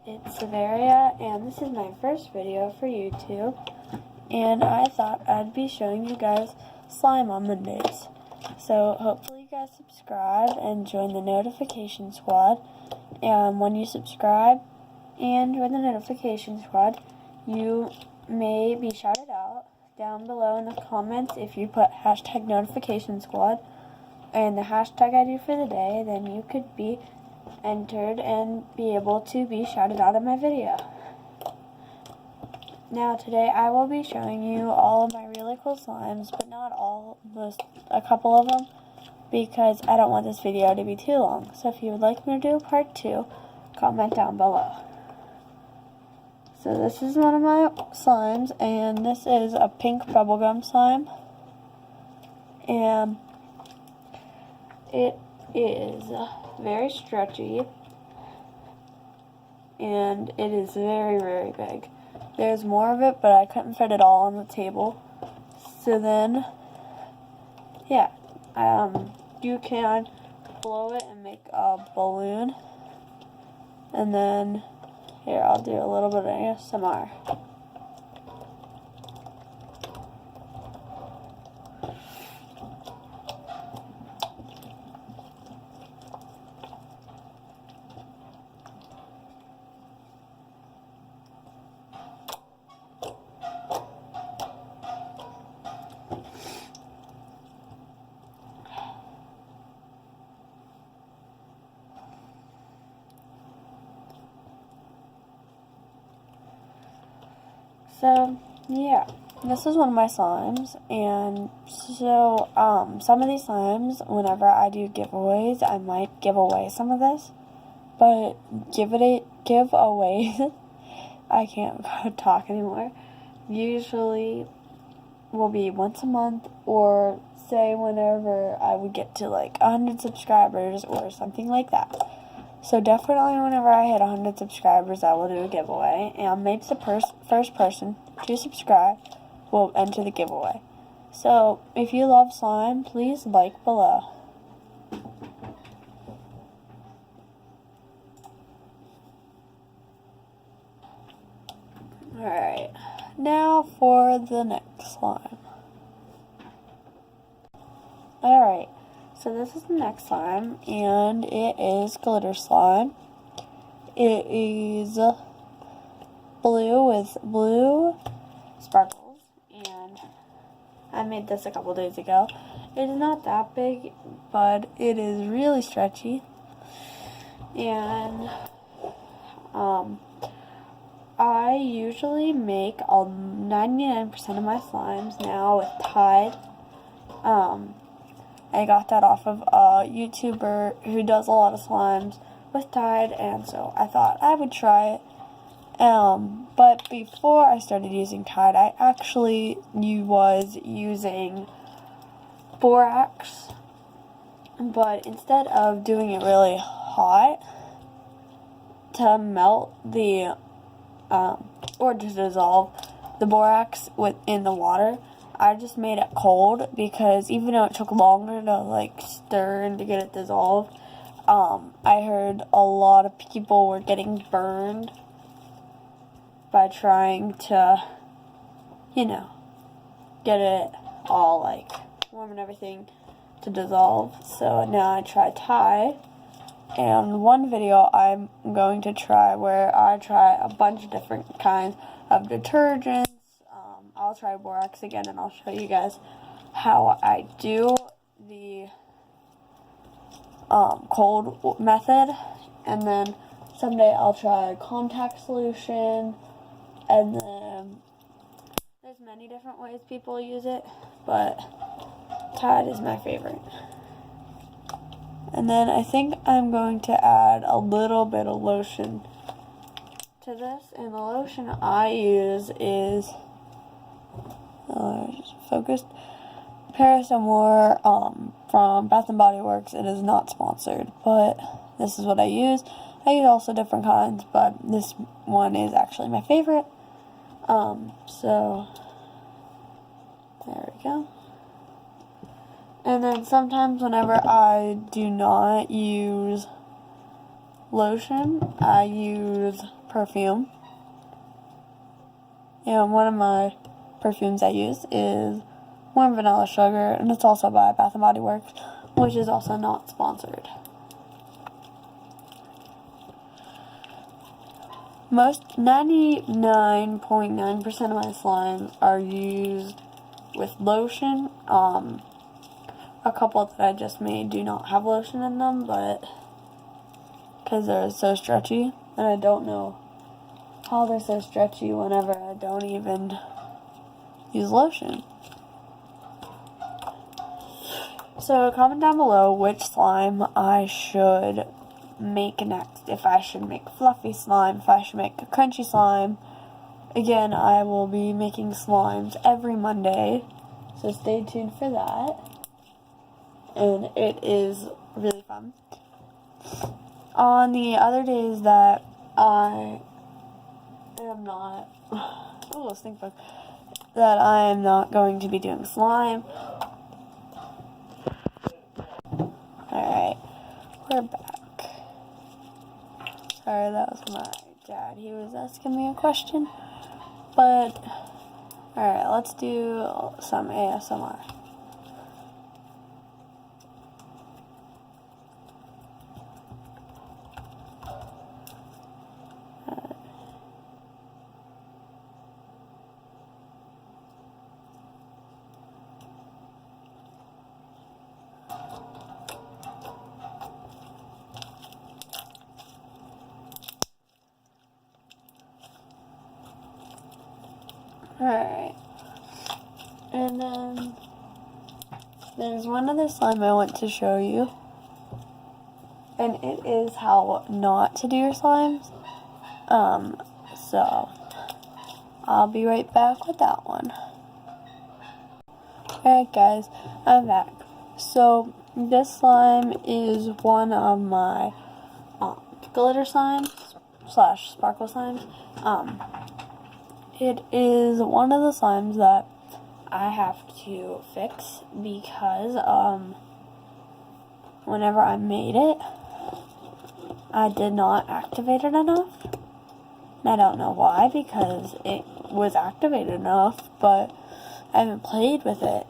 it's Severia, and this is my first video for YouTube, and I thought I'd be showing you guys slime on Mondays. So hopefully you guys subscribe and join the notification squad, and when you subscribe and join the notification squad, you may be shouted out down below in the comments if you put hashtag notification squad and the hashtag I do for the day. Then you could be entered and be able to be shouted out in my video. Now today I will be showing you all of my really cool slimes, but not all, just a couple of them, because I don't want this video to be too long. So if you would like me to do a part 2, comment down below. So this is one of my slimes, and this is a pink bubblegum slime, and it is very stretchy, and it is very, very big. There's more of it, but I couldn't fit it all on the table. So then, yeah, you can blow it and make a balloon, and then here, I'll do a little bit of ASMR. So, yeah, this is one of my slimes, and so, some of these slimes, whenever I do giveaways, I might give away some of this, but giveaways, I can't talk anymore, usually will be once a month, or say whenever I would get to like 100 subscribers, or something like that. So definitely whenever I hit 100 subscribers, I will do a giveaway, and maybe the first person to subscribe will enter the giveaway. So if you love slime, please like below. Alright, now for the next slime. Alright. So this is the next slime, and it is glitter slime. It is blue with blue sparkles, and I made this a couple days ago. It is not that big, but it is really stretchy, and I usually make 99% of my slimes now with Tide. I got that off of a YouTuber who does a lot of slimes with Tide, and so I thought I would try it. But before I started using Tide, I actually was using borax, but instead of doing it really hot to melt the, or to dissolve the borax within the water, I just made it cold, because even though it took longer to like stir and to get it dissolved, I heard a lot of people were getting burned by trying to, get it all like warm and everything to dissolve. So now I try Tide, and one video I'm going to try where I try a bunch of different kinds of detergents. I'll try borax again, and I'll show you guys how I do the cold method, and then someday I'll try contact solution, and then there's many different ways people use it, but Tide is my favorite. And then I think I'm going to add a little bit of lotion to this, and the lotion I use is focused Paris Amour from Bath and Body Works. It is not sponsored, but this is what I use. I use also different kinds, but this one is actually my favorite. So there we go. And then sometimes whenever I do not use lotion, I use perfume. And one of my perfumes I use is Warm Vanilla Sugar, and it's also by Bath & Body Works, which is also not sponsored. Most 99.9% of my slimes are used with lotion. A couple that I just made do not have lotion in them, but because they're so stretchy, and I don't know how they're so stretchy whenever I don't even use lotion. So comment down below which slime I should make next. If I should make fluffy slime, if I should make a crunchy slime. Again, I will be making slimes every Monday, so stay tuned for that. And it is really fun. On the other days that I am not, oh, stink bug, that I am not going to be doing slime. Alright, we're back. Sorry, that was my dad. He was asking me a question. But, alright, let's do some ASMR. Alright, and then there's one other slime I want to show you, and it is how not to do your slimes. So I'll be right back with that one. Alright guys, I'm back. So this slime is one of my glitter slimes / sparkle slimes. It is one of the slimes that I have to fix because whenever I made it, I did not activate it enough. And I don't know why, because it was activated enough, but I haven't played with it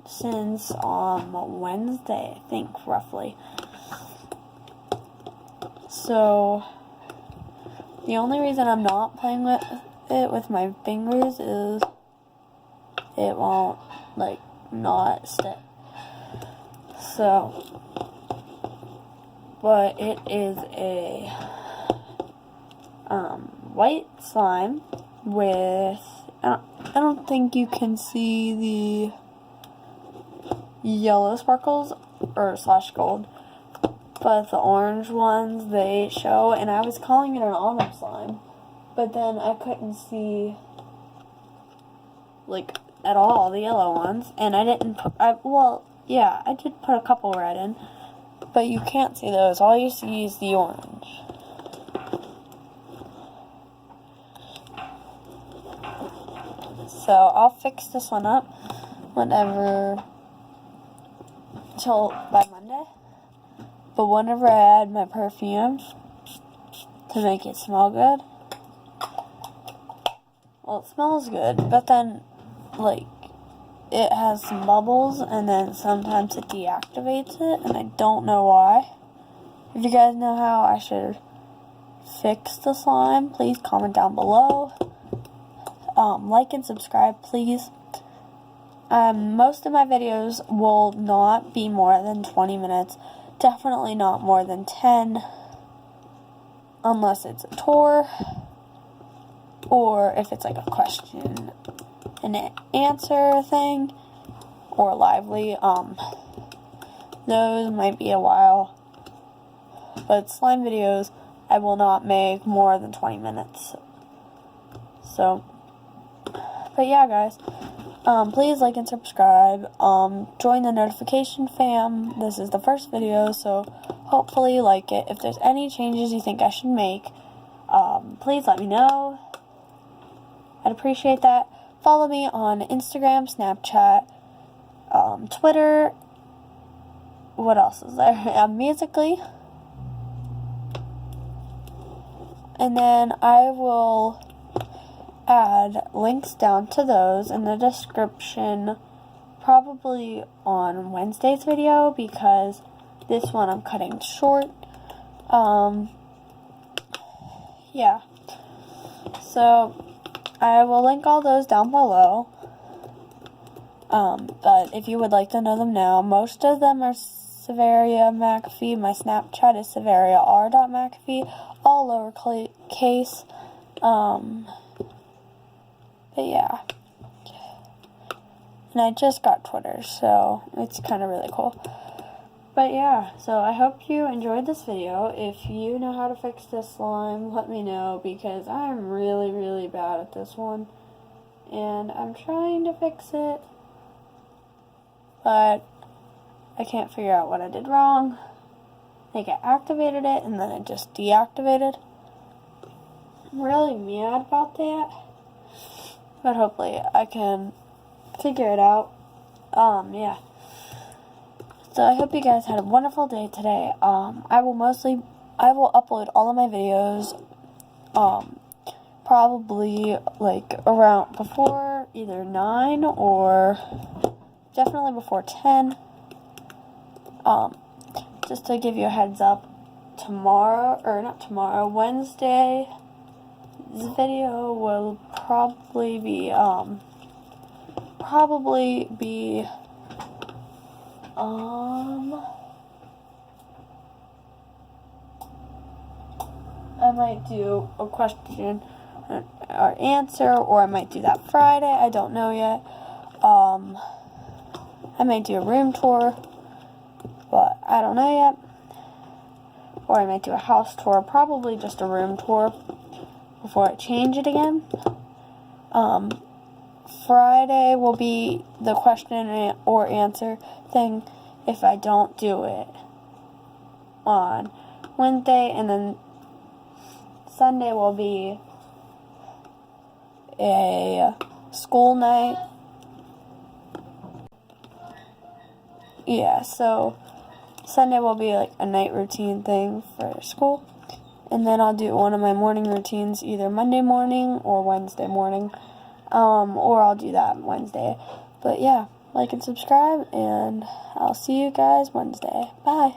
since Wednesday, I think, roughly. So the only reason I'm not playing with it with my fingers is it won't not stick. So, but it is a white slime with, I don't think you can see the yellow sparkles or / gold, but the orange ones they show, and I was calling it an autumn slime. But then I couldn't see, at all, the yellow ones. And I didn't put, I did put a couple red in. But you can't see those. All you see is the orange. So I'll fix this one up by Monday. But whenever I add my perfume to make it smell good, well, it smells good, but then, it has some bubbles, and then sometimes it deactivates it, and I don't know why. If you guys know how I should fix the slime, please comment down below. Like and subscribe, please. Most of my videos will not be more than 20 minutes. Definitely not more than 10, unless it's a tour. Or if it's a question and answer thing, or lively, those might be a while. But slime videos, I will not make more than 20 minutes. So, but yeah guys, please like and subscribe, join the notification fam. This is the first video, so hopefully you like it. If there's any changes you think I should make, please let me know. I'd appreciate that. Follow me on Instagram, Snapchat, Twitter. What else is there? Musical.ly. And then I will add links down to those in the description, probably on Wednesday's video, because this one I'm cutting short. Yeah. So I will link all those down below. But if you would like to know them now, most of them are Severia McAfee. My Snapchat is SeveriaR.McAfee, all lowercase. But yeah. And I just got Twitter, so it's kind of really cool. But yeah, so I hope you enjoyed this video. If you know how to fix this slime, let me know, because I'm really, really bad at this one. And I'm trying to fix it, but I can't figure out what I did wrong. I think I activated it and then it just deactivated. I'm really mad about that, but hopefully I can figure it out. Yeah. So I hope you guys had a wonderful day today. I will upload all of my videos, probably like around before either 9 or definitely before 10. Just to give you a heads up, Wednesday's video will probably be, I might do a question or answer, or I might do that Friday. I don't know yet. I might do a room tour, but I don't know yet. Or I might do a house tour, probably just a room tour before I change it again. Friday will be the question or answer thing if I don't do it on Wednesday, and then Sunday will be a school night. Yeah, so Sunday will be like a night routine thing for school, and then I'll do one of my morning routines either Monday morning or Wednesday morning, or I'll do that Wednesday. But yeah, like and subscribe, and I'll see you guys Wednesday. Bye.